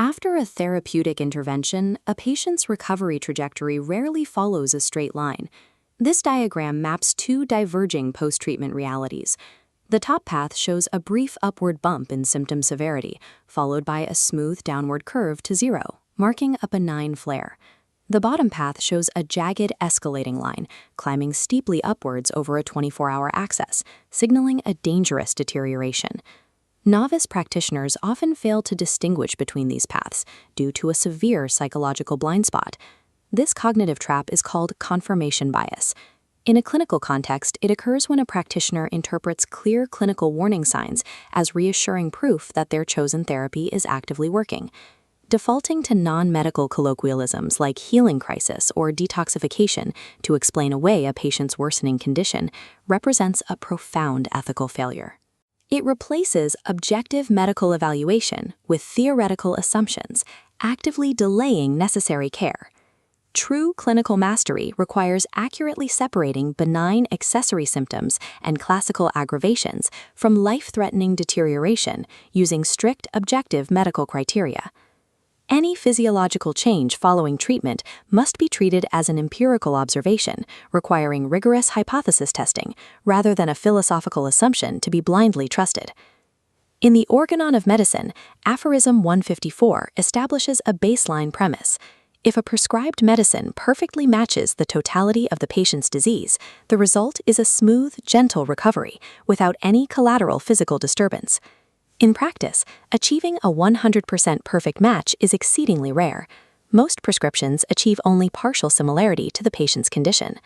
After a therapeutic intervention, a patient's recovery trajectory rarely follows a straight line. This diagram maps two diverging post-treatment realities. The top path shows a brief upward bump in symptom severity, followed by a smooth downward curve to zero, marking a benign flare. The bottom path shows a jagged escalating line, climbing steeply upwards over a 24-hour axis, signaling a dangerous deterioration. Novice practitioners often fail to distinguish between these paths due to a severe psychological blind spot. This cognitive trap is called confirmation bias. In a clinical context, it occurs when a practitioner interprets clear clinical warning signs as reassuring proof that their chosen therapy is actively working. Defaulting to non-medical colloquialisms like healing crisis or detoxification to explain away a patient's worsening condition represents a profound ethical failure. It replaces objective medical evaluation with theoretical assumptions, actively delaying necessary care. True clinical mastery requires accurately separating benign accessory symptoms and classical aggravations from life-threatening deterioration using strict objective medical criteria. Any physiological change following treatment must be treated as an empirical observation, requiring rigorous hypothesis testing, rather than a philosophical assumption to be blindly trusted. In the Organon of Medicine, Aphorism 154 establishes a baseline premise. If a prescribed medicine perfectly matches the totality of the patient's disease, the result is a smooth, gentle recovery without any collateral physical disturbance. In practice, achieving a 100% perfect match is exceedingly rare. Most prescriptions achieve only partial similarity to the patient's condition.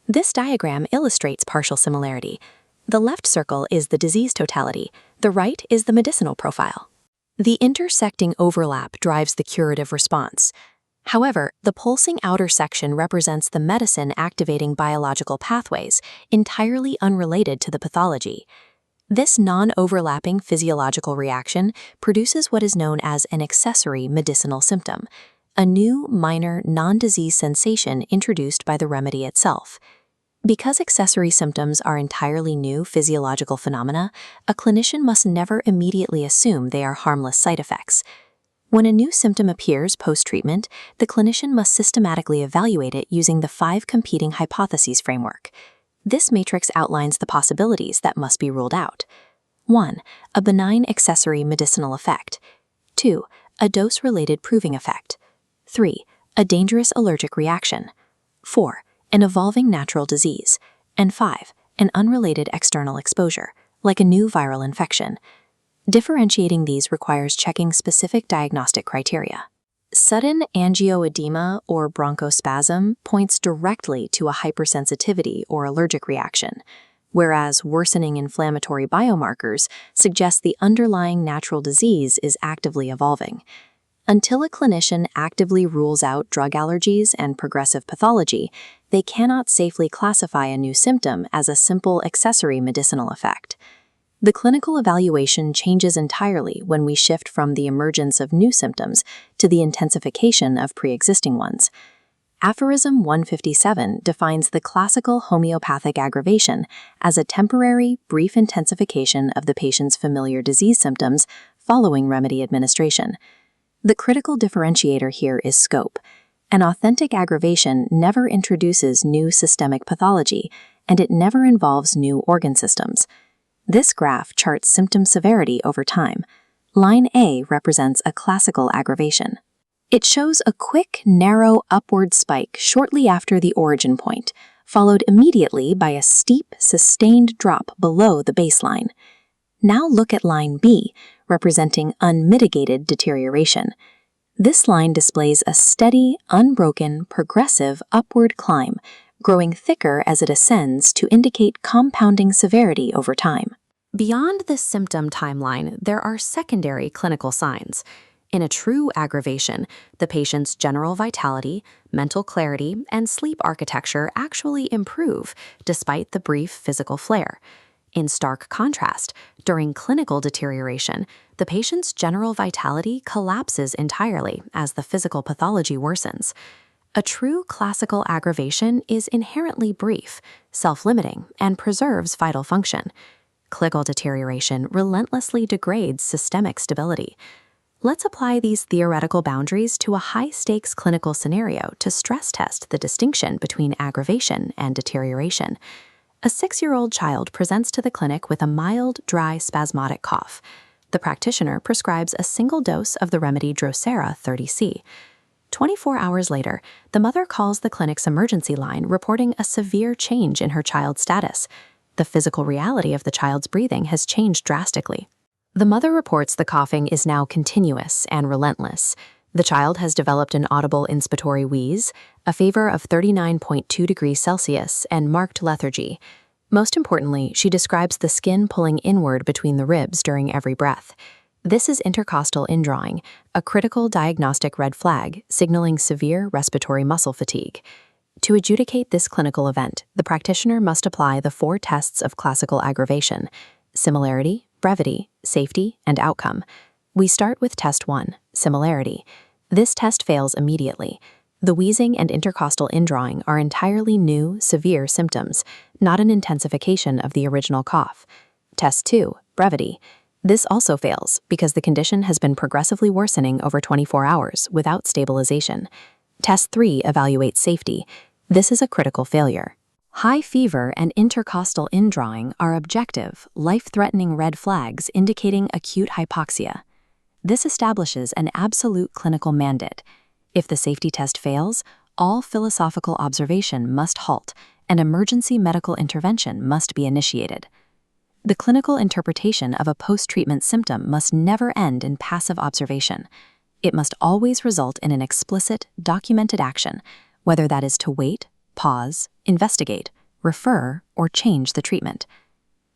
This diagram illustrates partial similarity. The left circle is the disease totality, the right is the medicinal profile. The intersecting overlap drives the curative response. However, the pulsing outer section represents the medicine activating biological pathways, entirely unrelated to the pathology. This non-overlapping physiological reaction produces what is known as an accessory medicinal symptom, a new, minor, non-disease sensation introduced by the remedy itself. Because accessory symptoms are entirely new physiological phenomena, a clinician must never immediately assume they are harmless side effects. When a new symptom appears post-treatment, the clinician must systematically evaluate it using the 5 competing hypotheses framework. This matrix outlines the possibilities that must be ruled out. 1. A benign accessory medicinal effect. 2. A dose-related proving effect. 3. A dangerous allergic reaction. 4. An evolving natural disease. And 5. An unrelated external exposure, like a new viral infection. Differentiating these requires checking specific diagnostic criteria. Sudden angioedema or bronchospasm points directly to a hypersensitivity or allergic reaction, whereas worsening inflammatory biomarkers suggest the underlying natural disease is actively evolving. Until a clinician actively rules out drug allergies and progressive pathology, they cannot safely classify a new symptom as a simple accessory medicinal effect. The clinical evaluation changes entirely when we shift from the emergence of new symptoms to the intensification of pre-existing ones. Aphorism 157 defines the classical homeopathic aggravation as a temporary, brief intensification of the patient's familiar disease symptoms following remedy administration. The critical differentiator here is scope. An authentic aggravation never introduces new systemic pathology, and it never involves new organ systems. This graph charts symptom severity over time. Line A represents a classical aggravation. It shows a quick, narrow upward spike shortly after the origin point, followed immediately by a steep, sustained drop below the baseline. Now look at line B, representing unmitigated deterioration. This line displays a steady, unbroken, progressive upward climb, growing thicker as it ascends to indicate compounding severity over time. Beyond this symptom timeline, there are secondary clinical signs. In a true aggravation, the patient's general vitality, mental clarity, and sleep architecture actually improve despite the brief physical flare. In stark contrast, during clinical deterioration, the patient's general vitality collapses entirely as the physical pathology worsens. A true classical aggravation is inherently brief, self-limiting, and preserves vital function. Clinical deterioration relentlessly degrades systemic stability. Let's apply these theoretical boundaries to a high-stakes clinical scenario to stress test the distinction between aggravation and deterioration. A 6-year-old child presents to the clinic with a mild, dry, spasmodic cough. The practitioner prescribes a single dose of the remedy Drosera 30C. 24 hours later, the mother calls the clinic's emergency line reporting a severe change in her child's status. The physical reality of the child's breathing has changed drastically. The mother reports the coughing is now continuous and relentless. The child has developed an audible inspiratory wheeze, a fever of 39.2 degrees Celsius, and marked lethargy. Most importantly, she describes the skin pulling inward between the ribs during every breath. This is intercostal indrawing, a critical diagnostic red flag signaling severe respiratory muscle fatigue. To adjudicate this clinical event, the practitioner must apply the 4 tests of classical aggravation: similarity, brevity, safety, and outcome. We start with test 1, similarity. This test fails immediately. The wheezing and intercostal indrawing are entirely new, severe symptoms, not an intensification of the original cough. Test 2, brevity. This also fails because the condition has been progressively worsening over 24 hours without stabilization. Test 3 evaluates safety. This is a critical failure. High fever and intercostal indrawing are objective, life-threatening red flags indicating acute hypoxia. This establishes an absolute clinical mandate. If the safety test fails, all philosophical observation must halt, and emergency medical intervention must be initiated. The clinical interpretation of a post-treatment symptom must never end in passive observation. It must always result in an explicit, documented action, whether that is to wait, pause, investigate, refer, or change the treatment.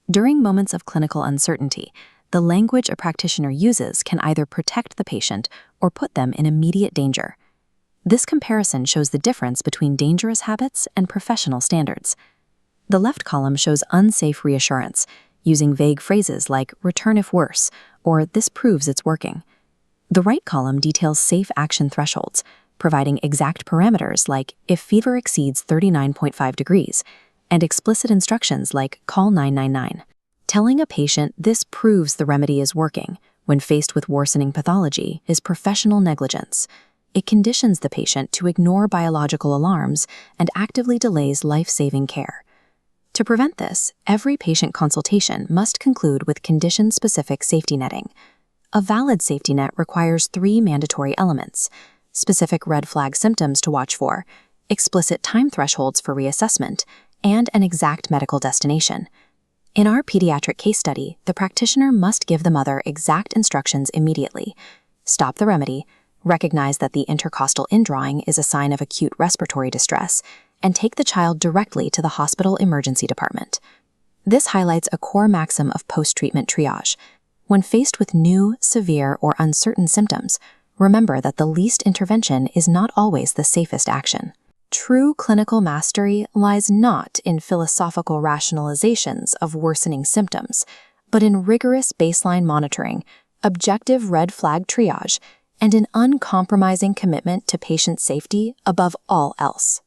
During moments of clinical uncertainty, the language a practitioner uses can either protect the patient or put them in immediate danger. This comparison shows the difference between dangerous habits and professional standards. The left column shows unsafe reassurance, using vague phrases like "return if worse" or "this proves it's working." The right column details safe action thresholds, providing exact parameters like if fever exceeds 39.5 degrees, and explicit instructions like call 999. Telling a patient this proves the remedy is working when faced with worsening pathology is professional negligence. It conditions the patient to ignore biological alarms and actively delays life-saving care. To prevent this, every patient consultation must conclude with condition-specific safety netting. A valid safety net requires 3 mandatory elements: specific red flag symptoms to watch for, explicit time thresholds for reassessment, and an exact medical destination. In our pediatric case study, the practitioner must give the mother exact instructions immediately: stop the remedy, recognize that the intercostal indrawing is a sign of acute respiratory distress, and take the child directly to the hospital emergency department. This highlights a core maxim of post-treatment triage. When faced with new, severe, or uncertain symptoms, remember that the least intervention is not always the safest action. True clinical mastery lies not in philosophical rationalizations of worsening symptoms, but in rigorous baseline monitoring, objective red flag triage, and an uncompromising commitment to patient safety above all else.